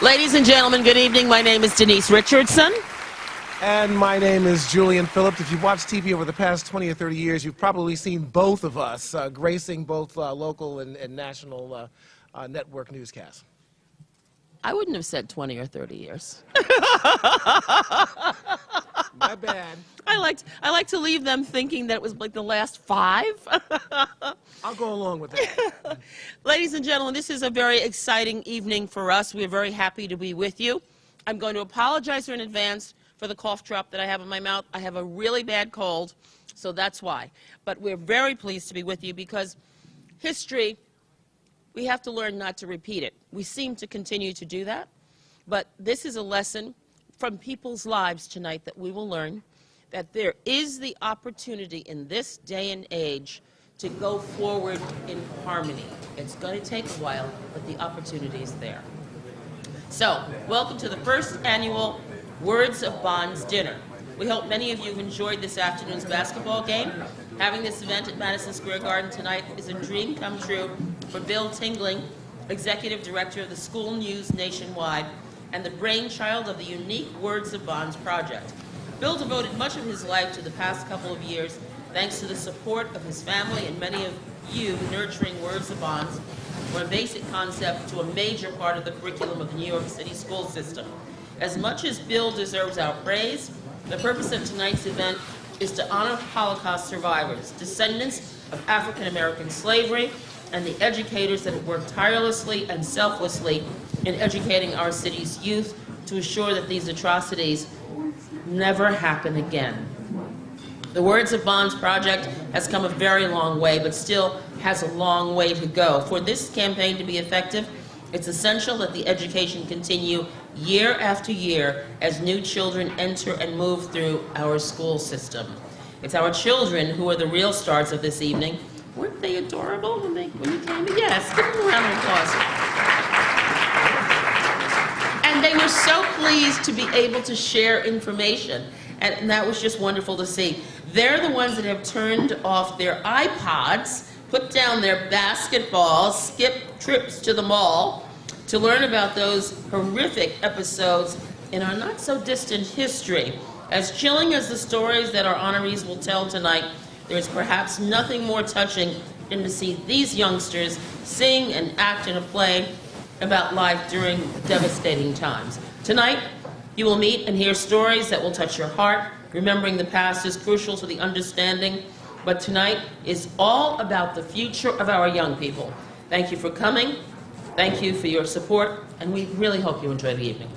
Ladies and gentlemen, good evening. My name is Denise Richardson. And my name is Julian Phillips. If you've watched TV over the past 20 or 30 years, you've probably seen both of us gracing both local and national network newscasts. I wouldn't have said 20 or 30 years. My bad. I like to leave them thinking that it was like the last 5. I'll go along with that. Ladies and gentlemen, this is a very exciting evening for us. We're very happy to be with you. I'm going to apologize in advance for the cough drop that I have in my mouth. I have a really bad cold, so that's why. But we're very pleased to be with you because history, we have to learn not to repeat it. We seem to continue to do that, but this is a lesson from people's lives tonight that we will learn that there is the opportunity in this day and age to go forward in harmony. It's going to take a while, but the opportunity is there. So, welcome to the first annual Words of Bonds dinner. We hope many of you have enjoyed this afternoon's basketball game. Having this event at Madison Square Garden tonight is a dream come true for Bill Tinglin, Executive Director of the School News Nationwide, and the brainchild of the unique Words of Bonds project. Bill devoted much of his life to the past couple of years, thanks to the support of his family and many of you nurturing Words of Bonds, from a basic concept to a major part of the curriculum of the New York City school system. As much as Bill deserves our praise, the purpose of tonight's event is to honor Holocaust survivors, descendants of African American slavery, and the educators that have worked tirelessly and selflessly in educating our city's youth to assure that these atrocities never happen again. The Words of Bonds project has come a very long way, but still has a long way to go. For this campaign to be effective, it's essential that the education continue year after year as new children enter and move through our school system. It's our children who are the real stars of this evening. Weren't they adorable when you came in? Yes, give them a round of applause. And they were so pleased to be able to share information, and that was just wonderful to see. They're the ones that have turned off their iPods, put down their basketballs, skipped trips to the mall to learn about those horrific episodes in our not-so-distant history. As chilling as the stories that our honorees will tell tonight, there's perhaps nothing more touching than to see these youngsters sing and act in a play about life during devastating times. Tonight, you will meet and hear stories that will touch your heart. Remembering the past is crucial to the understanding, but tonight is all about the future of our young people. Thank you for coming. Thank you for your support, and we really hope you enjoy the evening.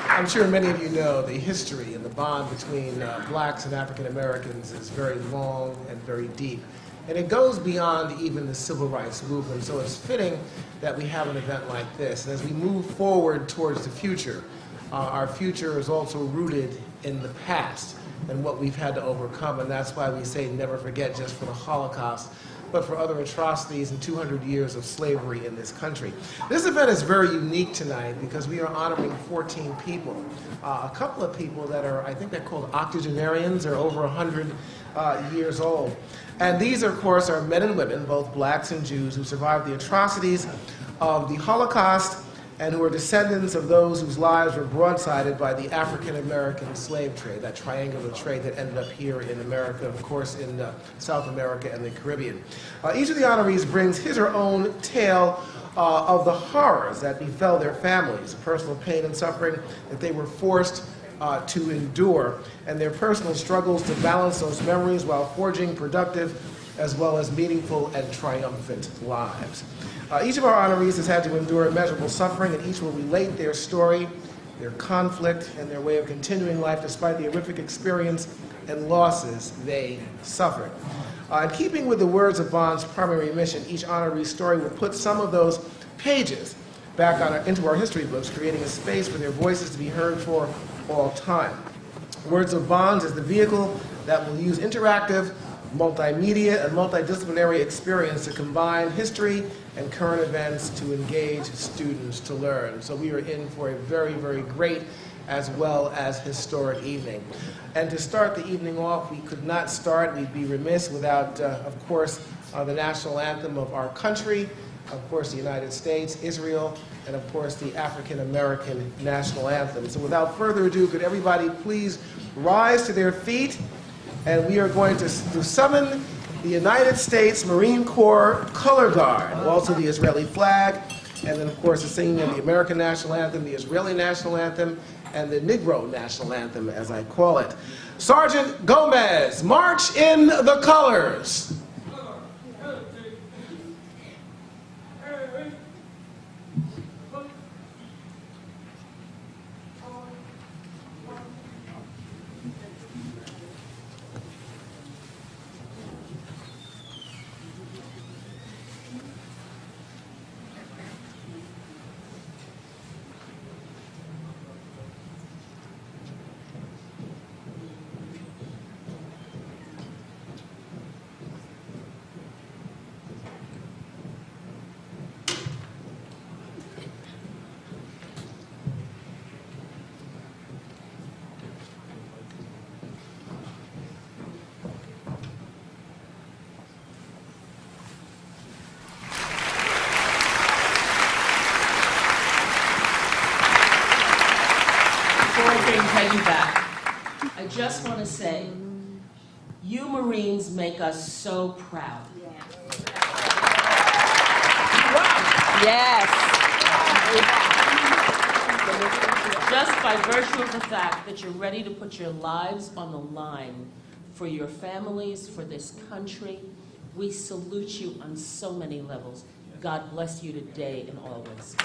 I'm sure many of you know the history and the bond between blacks and African Americans is very long and very deep. And it goes beyond even the civil rights movement, so it's fitting that we have an event like this. And as we move forward towards the future, our future is also rooted in the past and what we've had to overcome, and that's why we say never forget just for the Holocaust, but for other atrocities and 200 years of slavery in this country. This event is very unique tonight because we are honoring 14 people. A couple of people that are, I think they're called octogenarians, they're over 100 years old. And these, of course, are men and women, both blacks and Jews, who survived the atrocities of the Holocaust and who are descendants of those whose lives were broadsided by the African-American slave trade, that triangular trade that ended up here in America, of course, in South America and the Caribbean. Each of the honorees brings his or her own tale of the horrors that befell their families, the personal pain and suffering that they were forced to endure, and their personal struggles to balance those memories while forging productive as well as meaningful and triumphant lives. Each of our honorees has had to endure immeasurable suffering, and each will relate their story, their conflict, and their way of continuing life despite the horrific experience and losses they suffered. In keeping with the Words of Bond's primary mission, each honoree's story will put some of those pages back into our history books, creating a space for their voices to be heard for all time. Words of Bonds is the vehicle that will use interactive, multimedia, and multidisciplinary experience to combine history and current events to engage students to learn. So we are in for a very, very great as well as historic evening. And to start the evening off, we could not start, we'd be remiss without, of course, the national anthem of our country, of course, the United States, Israel, and of course, the African American national anthem. So without further ado, could everybody please rise to their feet, and we are going to summon the United States Marine Corps Color Guard, also the Israeli flag, and then of course the singing of the American national anthem, the Israeli national anthem, and the Negro national anthem, as I call it. Sergeant Gomez, march in the colors. I just want to say, you Marines make us so proud. Yes. Just by virtue of the fact that you're ready to put your lives on the line for your families, for this country, we salute you on so many levels. God bless you today and always.